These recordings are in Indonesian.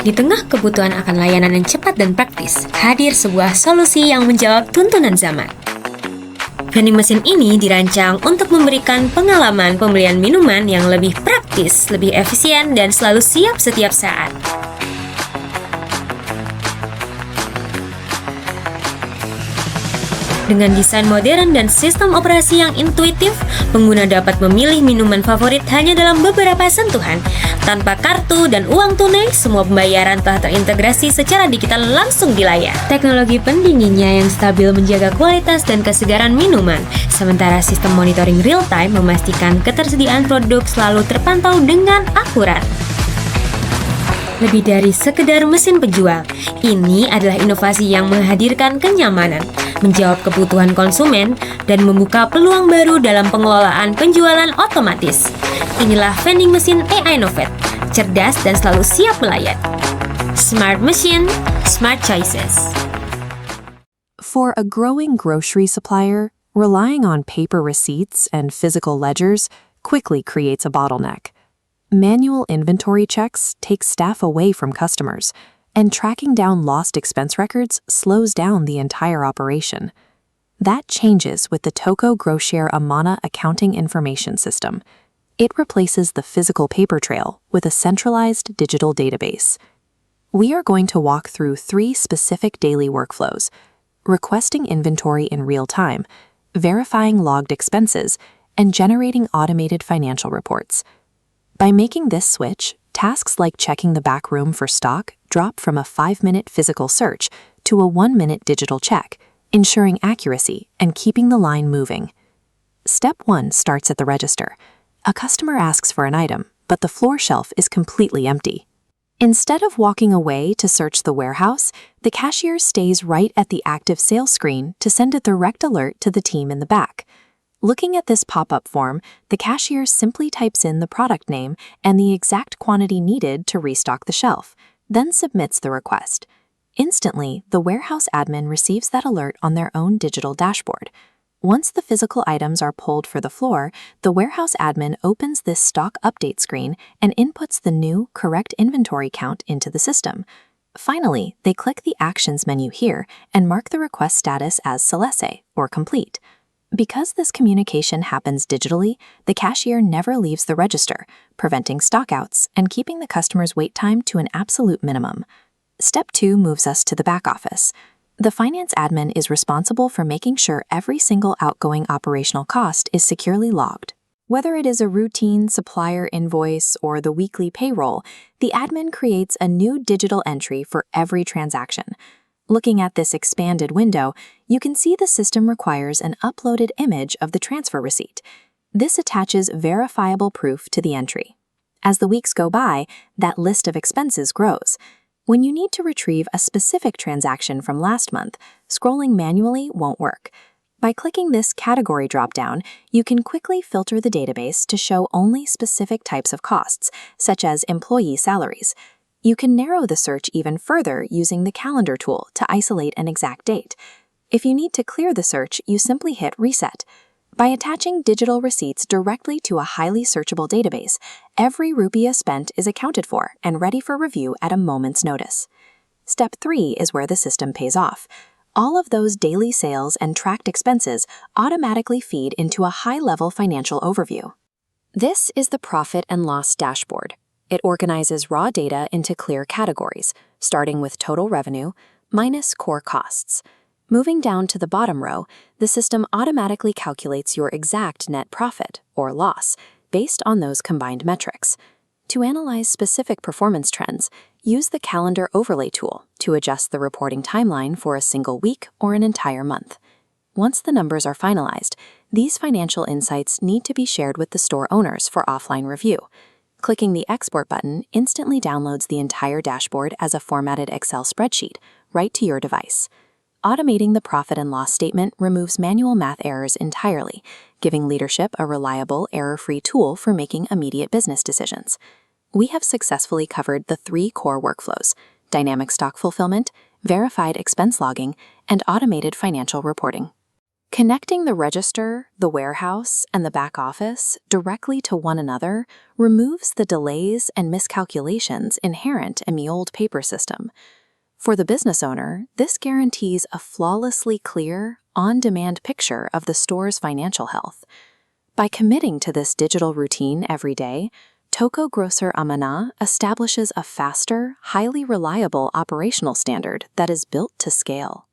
Di tengah kebutuhan akan layanan yang cepat dan praktis, hadir sebuah solusi yang menjawab tuntunan zaman. Vending machine ini dirancang untuk memberikan pengalaman pembelian minuman yang lebih praktis, lebih efisien, dan selalu siap setiap saat. Dengan desain modern dan sistem operasi yang intuitif, pengguna dapat memilih minuman favorit hanya dalam beberapa sentuhan. Tanpa kartu dan uang tunai, semua pembayaran telah terintegrasi secara digital langsung di layar. Teknologi pendinginnya yang stabil menjaga kualitas dan kesegaran minuman, sementara sistem monitoring real-time memastikan ketersediaan produk selalu terpantau dengan akurat. Lebih dari sekedar mesin penjual, ini adalah inovasi yang menghadirkan kenyamanan, menjawab kebutuhan konsumen, dan membuka peluang baru dalam pengelolaan penjualan otomatis. Inilah vending machine AI Novet, cerdas dan selalu siap melayani. Smart Machine, Smart Choices. For a growing grocery supplier, relying on paper receipts and physical ledgers quickly creates a bottleneck. Manual inventory checks take staff away from customers, and tracking down lost expense records slows down the entire operation. That changes with the Toko Groshare Amana accounting information system. It replaces the physical paper trail with a centralized digital database. We are going to walk through 3 specific daily workflows: requesting inventory in real time, verifying logged expenses, and generating automated financial reports. By making this switch, tasks like checking the back room for stock drop from a 5-minute physical search to a 1-minute digital check, ensuring accuracy and keeping the line moving. Step 1 starts at the register. A customer asks for an item, but the floor shelf is completely empty. Instead of walking away to search the warehouse, the cashier stays right at the active sales screen to send a direct alert to the team in the back. Looking at this pop-up form, the cashier simply types in the product name and the exact quantity needed to restock the shelf, then submits the request. Instantly, the warehouse admin receives that alert on their own digital dashboard. Once the physical items are pulled for the floor, the warehouse admin opens this stock update screen and inputs the new, correct inventory count into the system. Finally, they click the Actions menu here and mark the request status as Celesse, or complete. Because this communication happens digitally, the cashier never leaves the register, preventing stockouts and keeping the customer's wait time to an absolute minimum. Step 2 moves us to the back office. The finance admin is responsible for making sure every single outgoing operational cost is securely logged. Whether it is a routine supplier invoice or the weekly payroll, the admin creates a new digital entry for every transaction. Looking at this expanded window, you can see the system requires an uploaded image of the transfer receipt. This attaches verifiable proof to the entry. As the weeks go by, that list of expenses grows. When you need to retrieve a specific transaction from last month, scrolling manually won't work. By clicking this category dropdown, you can quickly filter the database to show only specific types of costs, such as employee salaries. You can narrow the search even further using the calendar tool to isolate an exact date. If you need to clear the search, you simply hit Reset. By attaching digital receipts directly to a highly searchable database, every rupiah spent is accounted for and ready for review at a moment's notice. Step 3 is where the system pays off. All of those daily sales and tracked expenses automatically feed into a high-level financial overview. This is the profit and loss dashboard. It organizes raw data into clear categories, starting with total revenue minus core costs. Moving down to the bottom row, the system automatically calculates your exact net profit, or loss, based on those combined metrics. To analyze specific performance trends, use the Calendar Overlay tool to adjust the reporting timeline for a single week or an entire month. Once the numbers are finalized, these financial insights need to be shared with the store owners for offline review. Clicking the Export button instantly downloads the entire dashboard as a formatted Excel spreadsheet right to your device. Automating the profit and loss statement removes manual math errors entirely, giving leadership a reliable, error-free tool for making immediate business decisions. We have successfully covered the 3 core workflows: dynamic stock fulfillment, verified expense logging, and automated financial reporting. Connecting the register, the warehouse, and the back office directly to one another removes the delays and miscalculations inherent in the old paper system. For the business owner, this guarantees a flawlessly clear, on-demand picture of the store's financial health. By committing to this digital routine every day, Toko Grocer Amanah establishes a faster, highly reliable operational standard that is built to scale.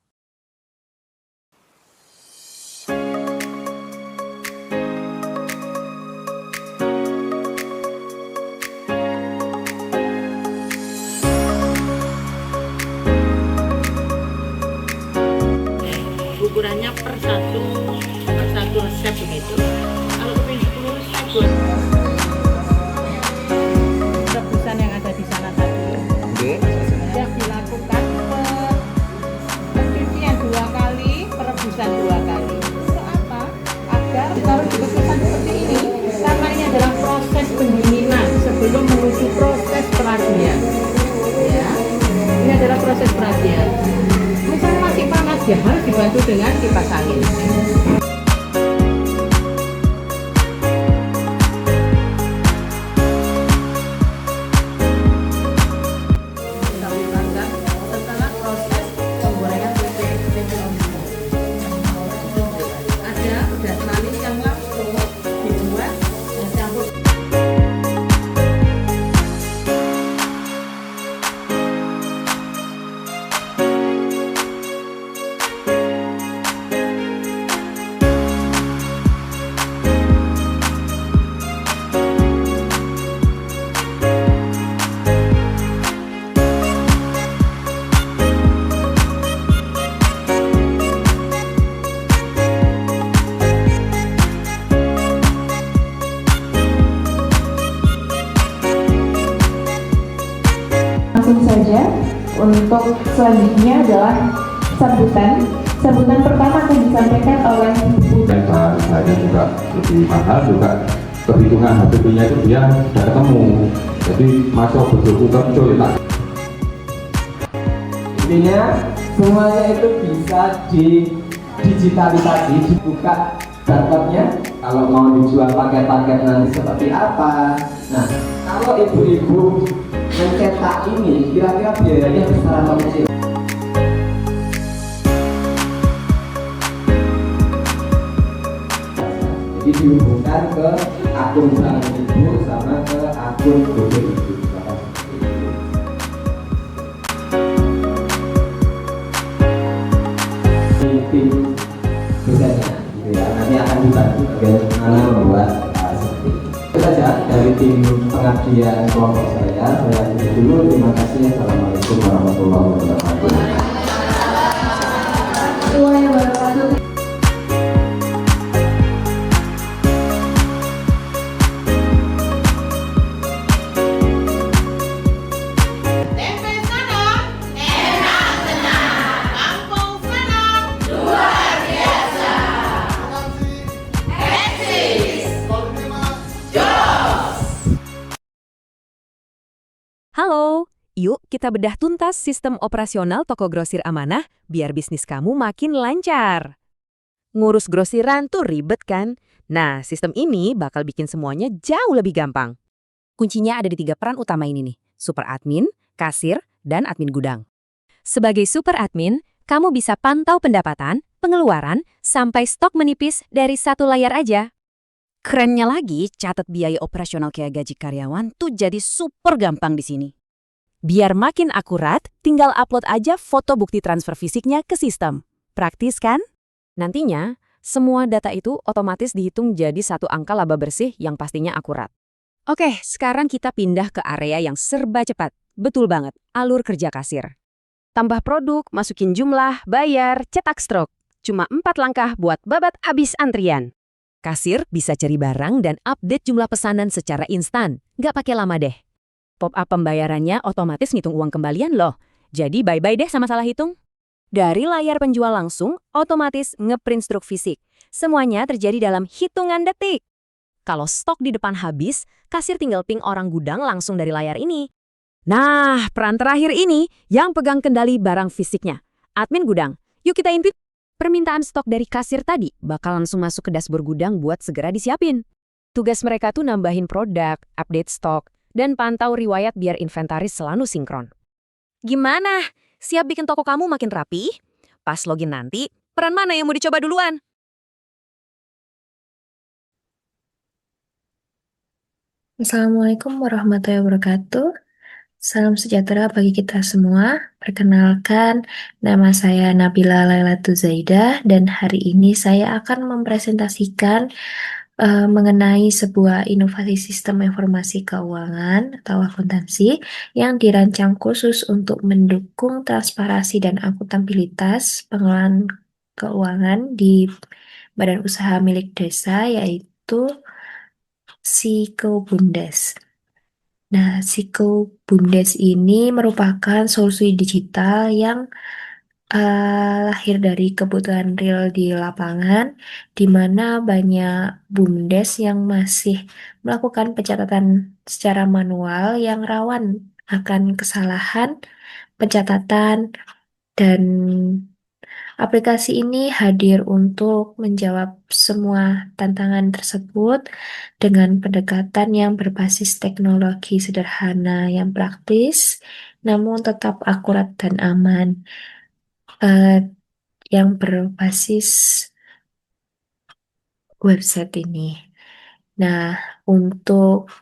Ukurannya per satu resep begitu. Kalau keping 10 resep, rebusan yang ada di sana tadi sudah dilakukan pencucian 2 kali, perebusan 2 kali. Untuk apa? Agar ditaruh di kemasan seperti ini, karena ini adalah proses pendinginan sebelum menuju proses peragian. Ya, ini adalah proses peragian. Misalnya masih panas, ya harus dibantu dengan kipas angin. Setelah proses penggorengan ada udah manis yang langsung dibuat dan campur. Langsung saja, untuk selanjutnya adalah sambutan. Sambutan pertama akan disampaikan oleh dan bahan-bahannya juga lebih mahal, juga perhitungan HPP-nya itu dia sudah ketemu, jadi masuk betul-betul coy. Intinya semuanya itu bisa digitalisasi, dibuka barcode-nya. Kalau mau dijual paket-paket nanti seperti apa. Nah, kalau ibu-ibu mencetak ini, kira-kira biayanya besar atau kecil? Jadi dihubungkan ke akun bank ibu sama ke akun GoPay ibu. Tim dosennya gitu ya, nanti akan dibantu bagaimana membuat seperti ini. Itu saja dari tim pengabdian kelompok saya akhiri dulu. Terima kasih. Assalamualaikum warahmatullahi wabarakatuh. Halo, yuk kita bedah tuntas sistem operasional toko grosir Amanah biar bisnis kamu makin lancar. Ngurus grosiran tuh ribet kan? Nah, sistem ini bakal bikin semuanya jauh lebih gampang. Kuncinya ada di 3 peran utama ini nih, super admin, kasir, dan admin gudang. Sebagai super admin, kamu bisa pantau pendapatan, pengeluaran, sampai stok menipis dari satu layar aja. Kerennya lagi, catat biaya operasional kayak gaji karyawan tuh jadi super gampang di sini. Biar makin akurat, tinggal upload aja foto bukti transfer fisiknya ke sistem. Praktis kan? Nantinya, semua data itu otomatis dihitung jadi satu angka laba bersih yang pastinya akurat. Oke, sekarang kita pindah ke area yang serba cepat. Betul banget, alur kerja kasir. Tambah produk, masukin jumlah, bayar, cetak stroke. Cuma 4 langkah buat babat abis antrian. Kasir bisa cari barang dan update jumlah pesanan secara instan. Nggak pakai lama deh. Pop-up pembayarannya otomatis ngitung uang kembalian loh. Jadi bye-bye deh sama salah hitung. Dari layar penjual langsung, otomatis ngeprint struk fisik. Semuanya terjadi dalam hitungan detik. Kalau stok di depan habis, kasir tinggal ping orang gudang langsung dari layar ini. Nah, peran terakhir ini yang pegang kendali barang fisiknya. Admin gudang. Yuk kita intip. permintaan stok dari kasir tadi bakal langsung masuk ke dashboard gudang buat segera disiapin. Tugas mereka tuh nambahin produk, update stok, dan pantau riwayat biar inventaris selalu sinkron. Gimana? Siap bikin toko kamu makin rapi? Pas login nanti, peran mana yang mau dicoba duluan? Assalamualaikum warahmatullahi wabarakatuh. Salam sejahtera bagi kita semua. Perkenalkan, nama saya Nabila Lailatul Zaidah dan hari ini saya akan mempresentasikan mengenai sebuah inovasi sistem informasi keuangan atau akuntansi yang dirancang khusus untuk mendukung transparansi dan akuntabilitas pengelolaan keuangan di badan usaha milik desa, yaitu Sikobundes. Nah, Sikobundes ini merupakan solusi digital yang lahir dari kebutuhan real di lapangan, di mana banyak BUMDes yang masih melakukan pencatatan secara manual yang rawan akan kesalahan pencatatan, dan aplikasi ini hadir untuk menjawab semua tantangan tersebut dengan pendekatan yang berbasis teknologi sederhana yang praktis, namun tetap akurat dan aman, yang berbasis website ini. Nah, untuk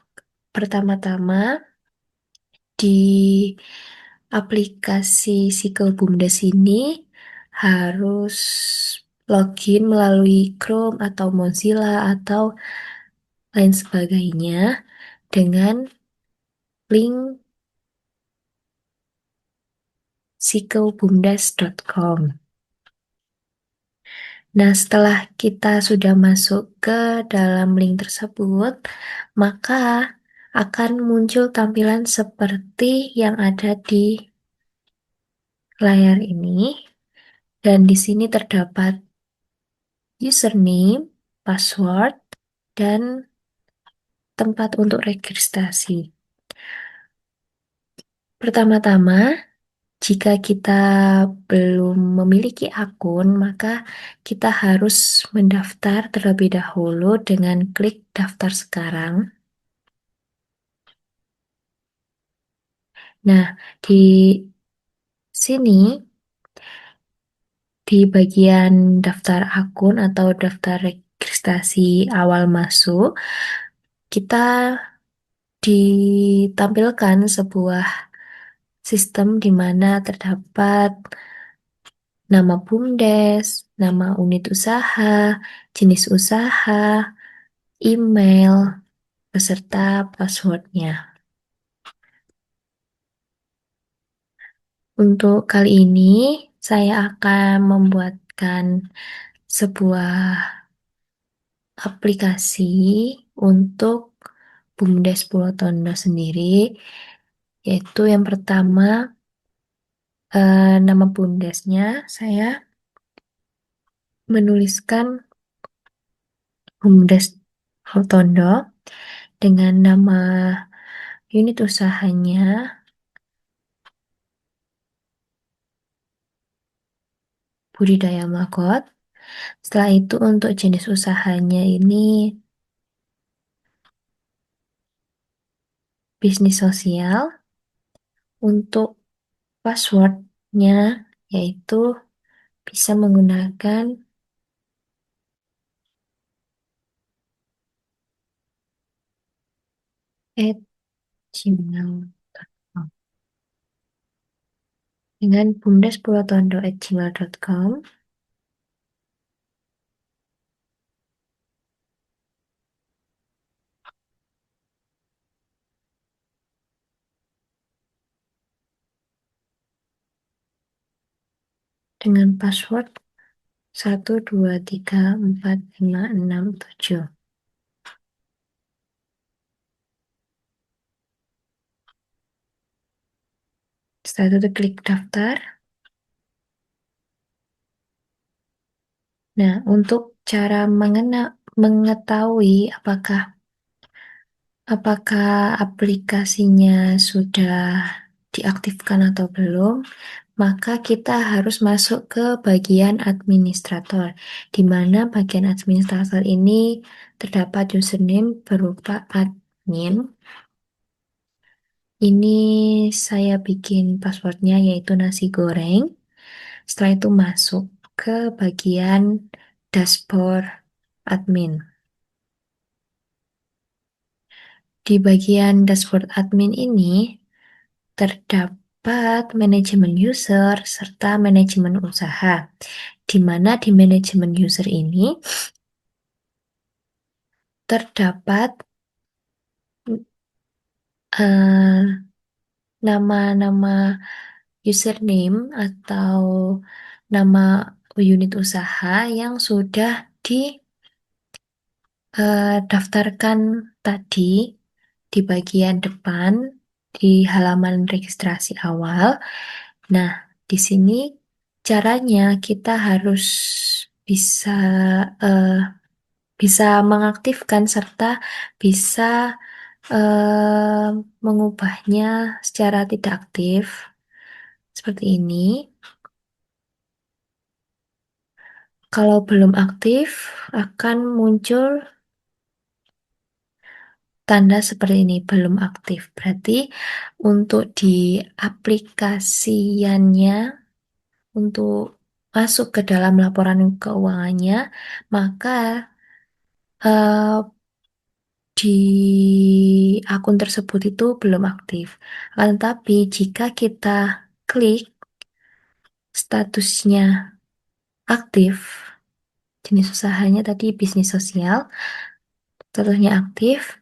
pertama-tama di aplikasi Sikobumdes ini harus login melalui Chrome atau Mozilla atau lain sebagainya dengan link sikobumdes.com. Nah, setelah kita sudah masuk ke dalam link tersebut, maka akan muncul tampilan seperti yang ada di layar ini. Dan di sini terdapat username, password, dan tempat untuk registrasi. Pertama-tama, jika kita belum memiliki akun, maka kita harus mendaftar terlebih dahulu dengan klik daftar sekarang. Nah, di sini, di bagian daftar akun atau daftar registrasi awal masuk, kita ditampilkan sebuah sistem di mana terdapat nama BUMDes, nama unit usaha, jenis usaha, email, beserta passwordnya. Untuk kali ini, saya akan membuatkan sebuah aplikasi untuk BUMDes Pulau Tondo sendiri, yaitu yang pertama, nama BUMDesnya saya menuliskan BUMDes Pulau Tondo dengan nama unit usahanya Budidaya Magot. Setelah itu untuk jenis usahanya ini bisnis sosial. Untuk passwordnya yaitu bisa menggunakan @gmail.com dengan bumdespulotondo@gmail.com. dengan password 12345667. Setelah itu klik daftar. Nah, untuk cara mengetahui apakah aplikasinya sudah diaktifkan atau belum, maka kita harus masuk ke bagian administrator, di mana bagian administrator ini terdapat username berupa admin. Ini saya bikin passwordnya yaitu nasi goreng. Setelah itu masuk ke bagian dashboard admin. Di bagian dashboard admin ini terdapat manajemen user serta manajemen usaha, di mana di manajemen user ini terdapat eh, nama-nama username atau nama unit usaha yang sudah didaftarkan tadi di bagian depan di halaman registrasi awal. Nah, di sini caranya kita harus bisa eh, bisa mengaktifkan serta bisa eh, mengubahnya secara tidak aktif seperti ini. Kalau belum aktif akan muncul tanda seperti ini, belum aktif. Berarti untuk di aplikasiannya, untuk masuk ke dalam laporan keuangannya, maka eh, di akun tersebut itu belum aktif. Akan tetapi jika kita klik statusnya aktif, jenis usahanya tadi bisnis sosial, statusnya aktif,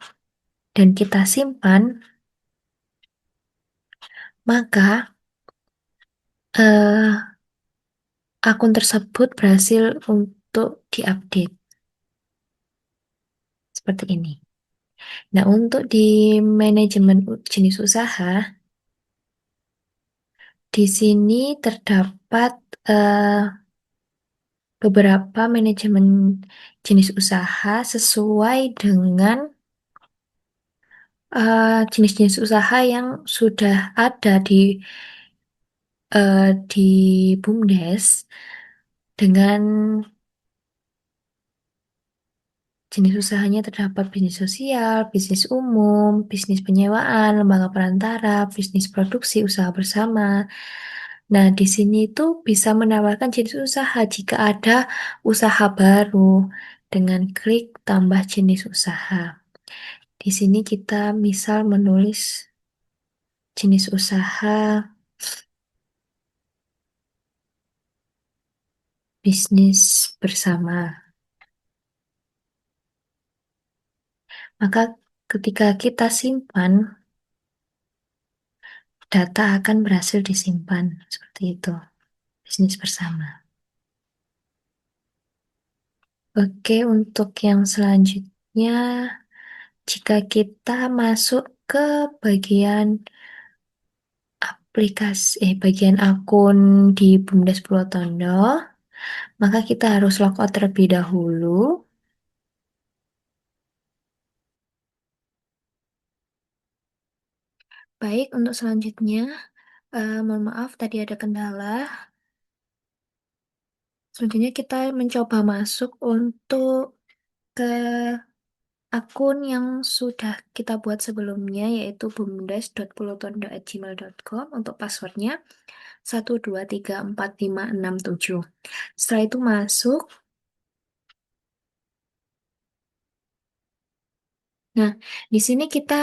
dan kita simpan, maka eh, akun tersebut berhasil untuk diupdate seperti ini. Nah, untuk di manajemen jenis usaha, di sini terdapat eh, beberapa manajemen jenis usaha sesuai dengan jenis-jenis usaha yang sudah ada di BUMDes dengan jenis usahanya terdapat bisnis sosial, bisnis umum, bisnis penyewaan, lembaga perantara, bisnis produksi, usaha bersama. Nah, di sini itu bisa menawarkan jenis usaha jika ada usaha baru dengan klik tambah jenis usaha. Di sini kita misal menulis jenis usaha bisnis bersama. Maka ketika kita simpan, data akan berhasil disimpan. Seperti itu. Bisnis bersama. Oke, untuk yang selanjutnya, jika kita masuk ke bagian bagian akun di BUMDes Pulau Tondo, maka kita harus logout terlebih dahulu. Baik, untuk selanjutnya, mohon maaf tadi ada kendala. Selanjutnya kita mencoba masuk untuk ke akun yang sudah kita buat sebelumnya, yaitu bumdes.pulotondo@gmail.com untuk passwordnya 1234567. Setelah itu masuk. Nah, di sini kita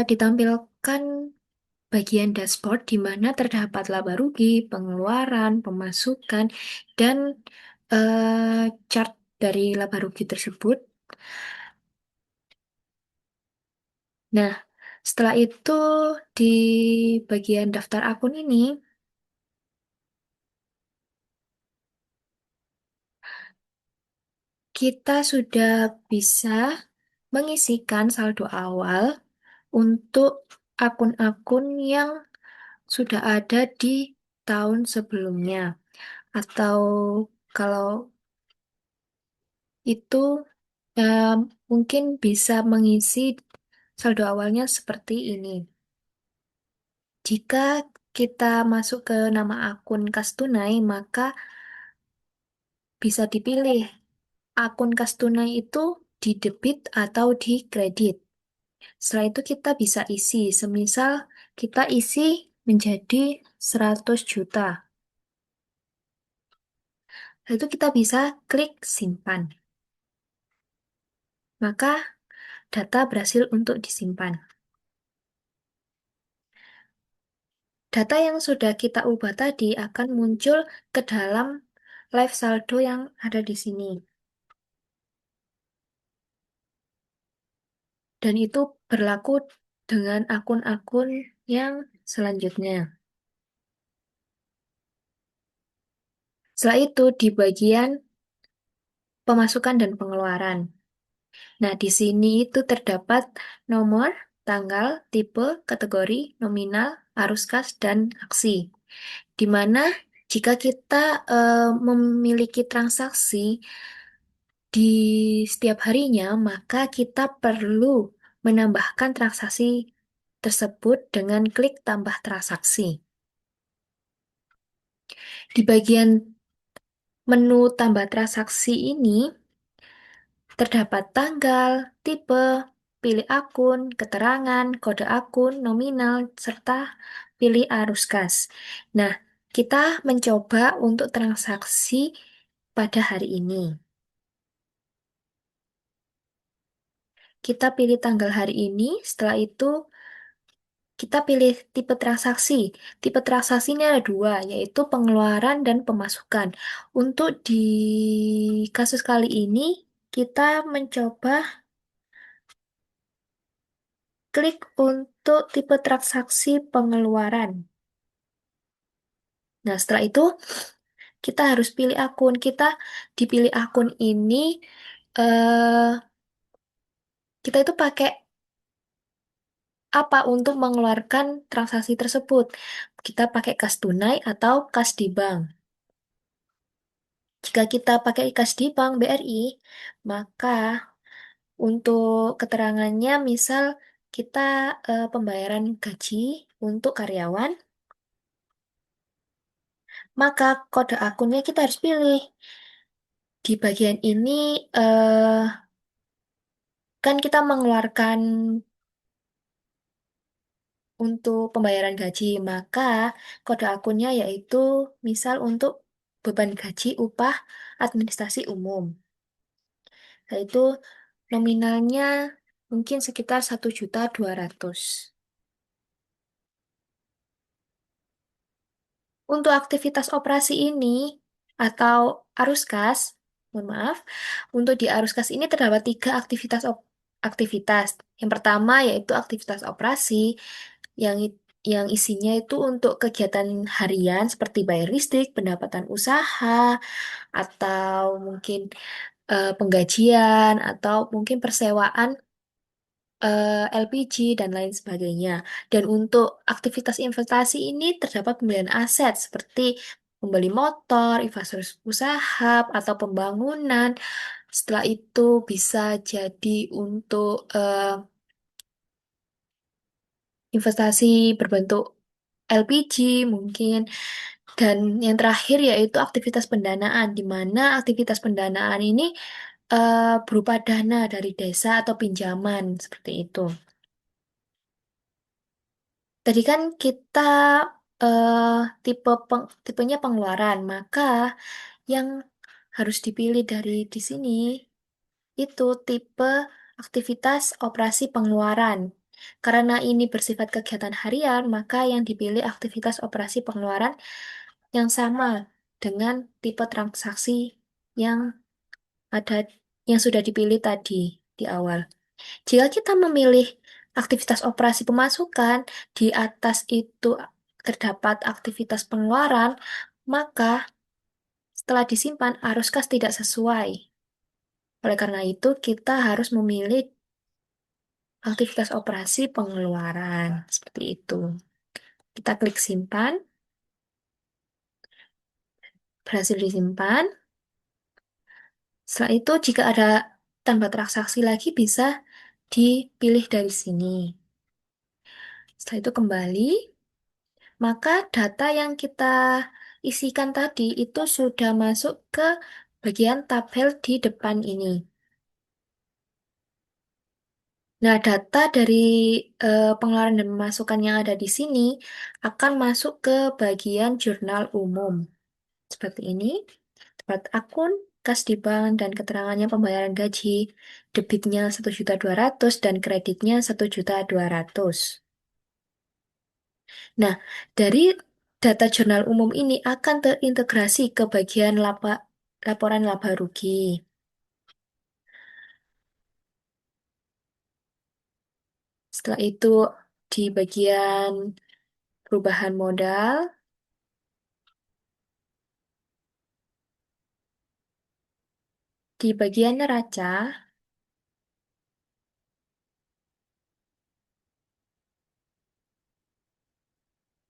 ditampilkan bagian dashboard di mana terdapat laba rugi, pengeluaran, pemasukan, dan chart dari laba rugi tersebut. Nah, setelah itu di bagian daftar akun ini, kita sudah bisa mengisikan saldo awal untuk akun-akun yang sudah ada di tahun sebelumnya. Atau kalau itu eh, mungkin bisa mengisi saldo awalnya seperti ini. Jika kita masuk ke nama akun kas tunai, maka bisa dipilih akun kas tunai itu di debit atau di kredit. Setelah itu kita bisa isi, semisal kita isi menjadi 100 juta. Lalu itu kita bisa klik simpan. Maka data berhasil untuk disimpan. Data yang sudah kita ubah tadi akan muncul ke dalam live saldo yang ada di sini. Dan itu berlaku dengan akun-akun yang selanjutnya. Setelah itu di bagian pemasukan dan pengeluaran. Nah, di sini itu terdapat nomor, tanggal, tipe, kategori, nominal, arus kas, dan aksi. Di mana jika kita memiliki transaksi di setiap harinya, maka kita perlu menambahkan transaksi tersebut dengan klik tambah transaksi. Di bagian menu tambah transaksi ini, terdapat tanggal, tipe, pilih akun, keterangan, kode akun, nominal, serta pilih arus kas. Nah, kita mencoba untuk transaksi pada hari ini. Kita pilih tanggal hari ini, setelah itu kita pilih tipe transaksi. Tipe transaksi ini ada dua, yaitu pengeluaran dan pemasukan. Untuk di kasus kali ini, kita mencoba klik untuk tipe transaksi pengeluaran. Nah, setelah itu kita harus pilih akun. Kita dipilih akun ini, eh, kita itu pakai apa untuk mengeluarkan transaksi tersebut. Kita pakai kas tunai atau kas di bank. Jika kita pakai kas di bank BRI, maka untuk keterangannya misal kita pembayaran gaji untuk karyawan, maka kode akunnya kita harus pilih. Di bagian ini kan kita mengeluarkan untuk pembayaran gaji, maka kode akunnya yaitu misal untuk beban gaji upah administrasi umum. Yaitu nominalnya mungkin sekitar 1.200.000. Untuk aktivitas operasi ini atau arus kas, mohon maaf, untuk di arus kas ini terdapat tiga aktivitas. Yang pertama yaitu aktivitas operasi yang yang isinya itu untuk kegiatan harian seperti bayar listrik, pendapatan usaha, atau mungkin penggajian, atau mungkin persewaan LPG dan lain sebagainya. Dan untuk aktivitas investasi ini terdapat pembelian aset seperti membeli motor, infrastruktur usaha, atau pembangunan. Setelah itu bisa jadi untuk investasi berbentuk LPG mungkin. Dan yang terakhir yaitu aktivitas pendanaan, di mana aktivitas pendanaan ini berupa dana dari desa atau pinjaman seperti itu. Tadi kan kita eh, tipenya pengeluaran, maka yang harus dipilih dari di sini itu tipe aktivitas operasi pengeluaran. Karena ini bersifat kegiatan harian, maka yang dipilih aktivitas operasi pengeluaran yang sama dengan tipe transaksi yang ada yang sudah dipilih tadi di awal. Jika kita memilih aktivitas operasi pemasukan, di atas itu terdapat aktivitas pengeluaran, maka setelah disimpan arus kas tidak sesuai. Oleh karena itu, kita harus memilih aktivitas operasi pengeluaran. Seperti itu. Kita klik simpan, berhasil disimpan. Setelah itu, jika ada tambah transaksi lagi, bisa dipilih dari sini. Setelah itu kembali, maka data yang kita isikan tadi itu sudah masuk ke bagian tabel di depan ini. Nah, data dari pengeluaran dan pemasukan yang ada di sini akan masuk ke bagian jurnal umum. Seperti ini, tempat akun, kas di bank, dan keterangannya pembayaran gaji, debitnya 1.200.000 dan kreditnya 1.200.000. Nah, dari data jurnal umum ini akan terintegrasi ke bagian laporan laba rugi. Setelah itu di bagian perubahan modal, di bagian neraca,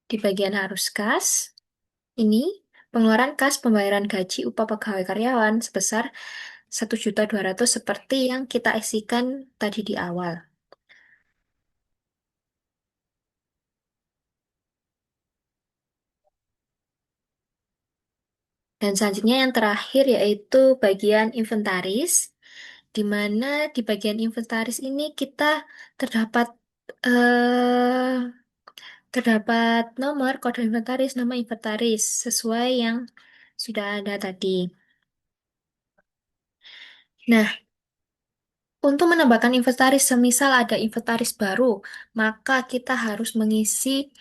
di bagian arus kas, ini pengeluaran kas pembayaran gaji upah pegawai karyawan sebesar 1.200.000 seperti yang kita isikan tadi di awal. Dan selanjutnya yang terakhir yaitu bagian inventaris, di mana di bagian inventaris ini kita terdapat eh, terdapat nomor kode inventaris, nama inventaris sesuai yang sudah ada tadi. Nah, untuk menambahkan inventaris, semisal ada inventaris baru, maka kita harus mengisi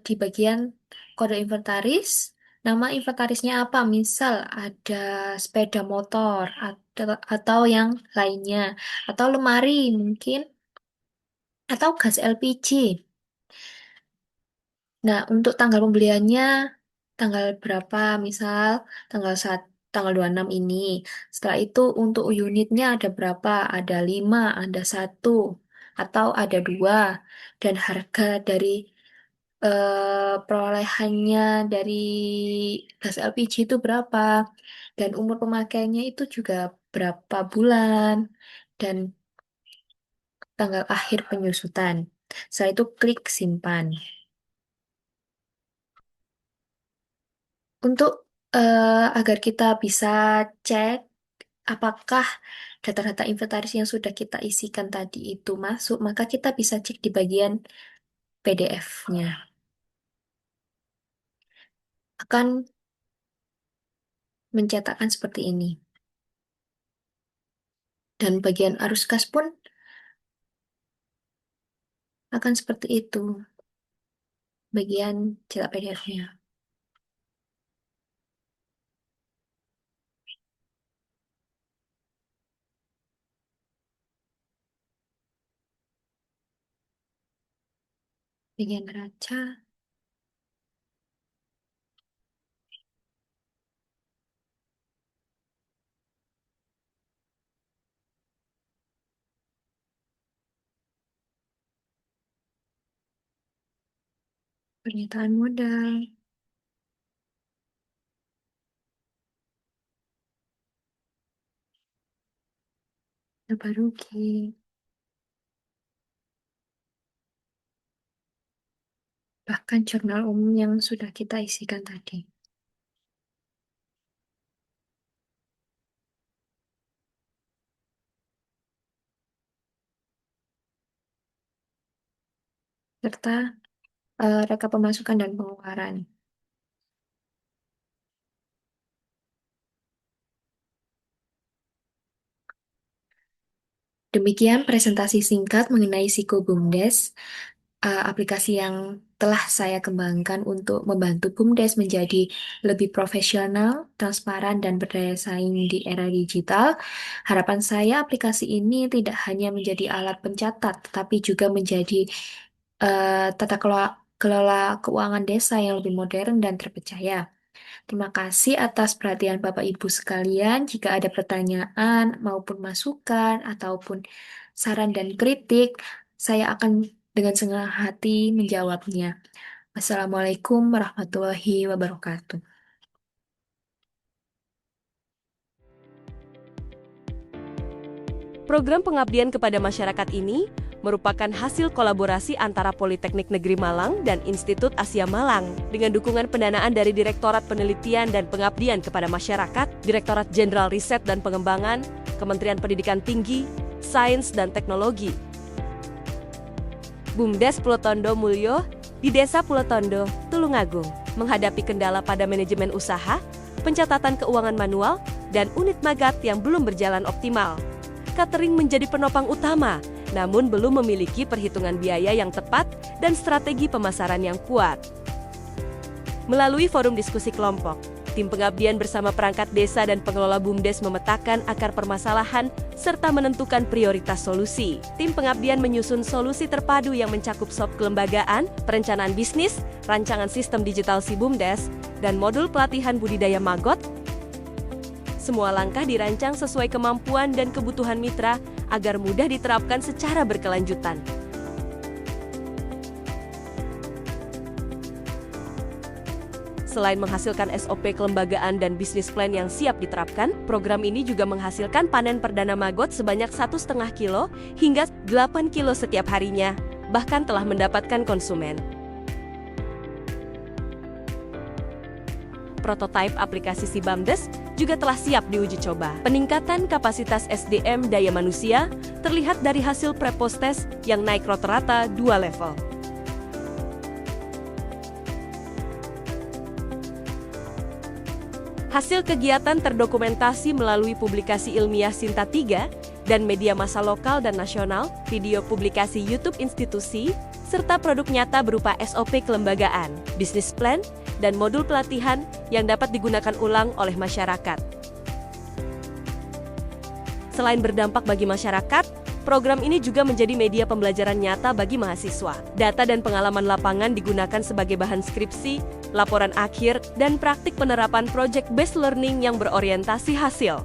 di bagian kode inventaris, nama inventarisnya apa. Misal ada sepeda motor atau yang lainnya, atau lemari mungkin, atau gas LPG. Nah, untuk tanggal pembeliannya, tanggal berapa, misal tanggal 26 ini. Setelah itu untuk unitnya ada berapa? Ada 5, ada satu, atau ada 2. Dan harga dari perolehannya dari gas LPG itu berapa? Dan umur pemakaiannya itu juga berapa bulan? Dan tanggal akhir penyusutan. Setelah itu klik simpan. Untuk agar kita bisa cek apakah data-data inventaris yang sudah kita isikan tadi itu masuk, maka kita bisa cek di bagian PDF-nya. Akan mencetakkan seperti ini. Dan bagian arus kas pun akan seperti itu. Bagian cetak PDF-nya. Bagian neraca. Pernyataan modal. Laba rugi. Bahkan jurnal umum yang sudah kita isikan tadi. Serta rekap pemasukan dan pengeluaran. Demikian presentasi singkat mengenai Siko BUMDes, aplikasi yang telah saya kembangkan untuk membantu BUMDes menjadi lebih profesional, transparan, dan berdaya saing di era digital. Harapan saya aplikasi ini tidak hanya menjadi alat pencatat, tetapi juga menjadi tata kelola keuangan desa yang lebih modern dan terpercaya. Terima kasih atas perhatian Bapak Ibu sekalian. Jika ada pertanyaan maupun masukan ataupun saran dan kritik, saya akan dengan senang hati menjawabnya. Wassalamualaikum warahmatullahi wabarakatuh. Program pengabdian kepada masyarakat ini merupakan hasil kolaborasi antara Politeknik Negeri Malang dan Institut Asia Malang dengan dukungan pendanaan dari Direktorat Penelitian dan Pengabdian kepada Masyarakat, Direktorat Jenderal Riset dan Pengembangan, Kementerian Pendidikan Tinggi, Sains dan Teknologi. BUMDes Pulo Tondo Mulyo di Desa Pulo Tondo, Tulungagung, menghadapi kendala pada manajemen usaha, pencatatan keuangan manual, dan unit magat yang belum berjalan optimal. Catering menjadi penopang utama, namun belum memiliki perhitungan biaya yang tepat dan strategi pemasaran yang kuat. Melalui forum diskusi kelompok, tim pengabdian bersama perangkat desa dan pengelola BUMDes memetakan akar permasalahan serta menentukan prioritas solusi. Tim pengabdian menyusun solusi terpadu yang mencakup sop kelembagaan, perencanaan bisnis, rancangan sistem digital si BUMDes, dan modul pelatihan budidaya magot. Semua langkah dirancang sesuai kemampuan dan kebutuhan mitra agar mudah diterapkan secara berkelanjutan. Selain menghasilkan SOP kelembagaan dan bisnis plan yang siap diterapkan, program ini juga menghasilkan panen perdana magot sebanyak 1,5 kilo hingga 8 kilo setiap harinya, bahkan telah mendapatkan konsumen. Prototipe aplikasi si BUMDes juga telah siap diuji coba. Peningkatan kapasitas SDM daya manusia terlihat dari hasil pre-post test yang naik rata-rata 2 level. Hasil kegiatan terdokumentasi melalui publikasi ilmiah Sinta 3 dan media massa lokal dan nasional, video publikasi YouTube institusi, serta produk nyata berupa SOP kelembagaan, bisnis plan, dan modul pelatihan yang dapat digunakan ulang oleh masyarakat. Selain berdampak bagi masyarakat, program ini juga menjadi media pembelajaran nyata bagi mahasiswa. Data dan pengalaman lapangan digunakan sebagai bahan skripsi, laporan akhir, dan praktik penerapan project-based learning yang berorientasi hasil.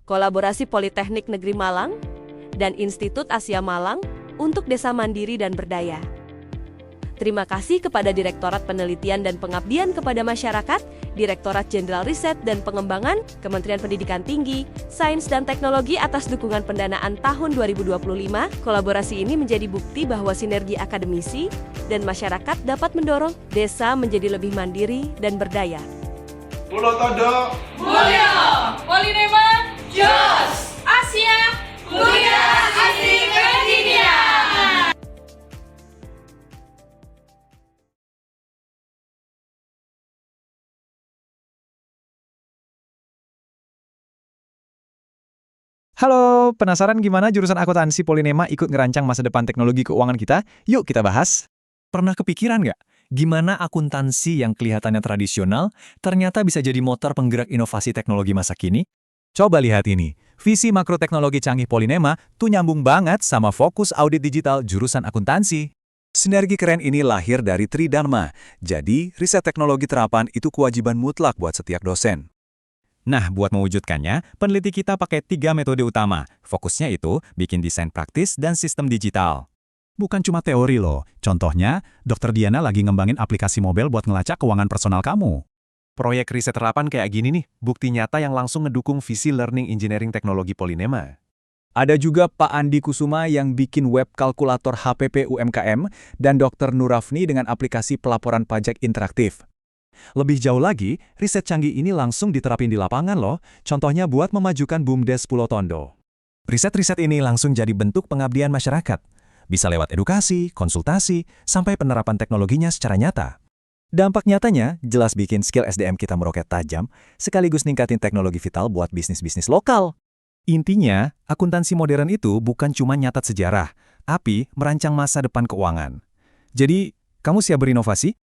Kolaborasi Politeknik Negeri Malang dan Institut Asia Malang untuk Desa Mandiri dan Berdaya. Terima kasih kepada Direktorat Penelitian dan Pengabdian kepada Masyarakat, Direktorat Jenderal Riset dan Pengembangan, Kementerian Pendidikan Tinggi, Sains dan Teknologi atas dukungan pendanaan tahun 2025. Kolaborasi ini menjadi bukti bahwa sinergi akademisi dan masyarakat dapat mendorong desa menjadi lebih mandiri dan berdaya. Pulo Tondo Mulyo, Polinema Jos, Asia Mulia Asik Dunia. Halo, penasaran gimana jurusan akuntansi Polinema ikut ngerancang masa depan teknologi keuangan kita? Yuk kita bahas. Pernah kepikiran nggak? Gimana akuntansi yang kelihatannya tradisional ternyata bisa jadi motor penggerak inovasi teknologi masa kini? Coba lihat ini. Visi makroteknologi canggih Polinema tuh nyambung banget sama fokus audit digital jurusan akuntansi. Sinergi keren ini lahir dari Tridharma. Jadi, riset teknologi terapan itu kewajiban mutlak buat setiap dosen. Nah, buat mewujudkannya, peneliti kita pakai 3 metode utama. Fokusnya itu bikin desain praktis dan sistem digital. Bukan cuma teori loh. Contohnya, Dr. Diana lagi ngembangin aplikasi mobile buat ngelacak keuangan personal kamu. Proyek riset terapan kayak gini nih, bukti nyata yang langsung ngedukung visi learning engineering teknologi Polinema. Ada juga Pak Andi Kusuma yang bikin web kalkulator HPP UMKM dan Dr. Nurafni dengan aplikasi pelaporan pajak interaktif. Lebih jauh lagi, riset canggih ini langsung diterapin di lapangan loh, contohnya buat memajukan BUMDes Pulo Tondo. Riset-riset ini langsung jadi bentuk pengabdian masyarakat. Bisa lewat edukasi, konsultasi, sampai penerapan teknologinya secara nyata. Dampak nyatanya jelas bikin skill SDM kita meroket tajam, sekaligus ningkatin teknologi vital buat bisnis-bisnis lokal. Intinya, akuntansi modern itu bukan cuma nyatat sejarah, tapi merancang masa depan keuangan. Jadi, kamu siap berinovasi?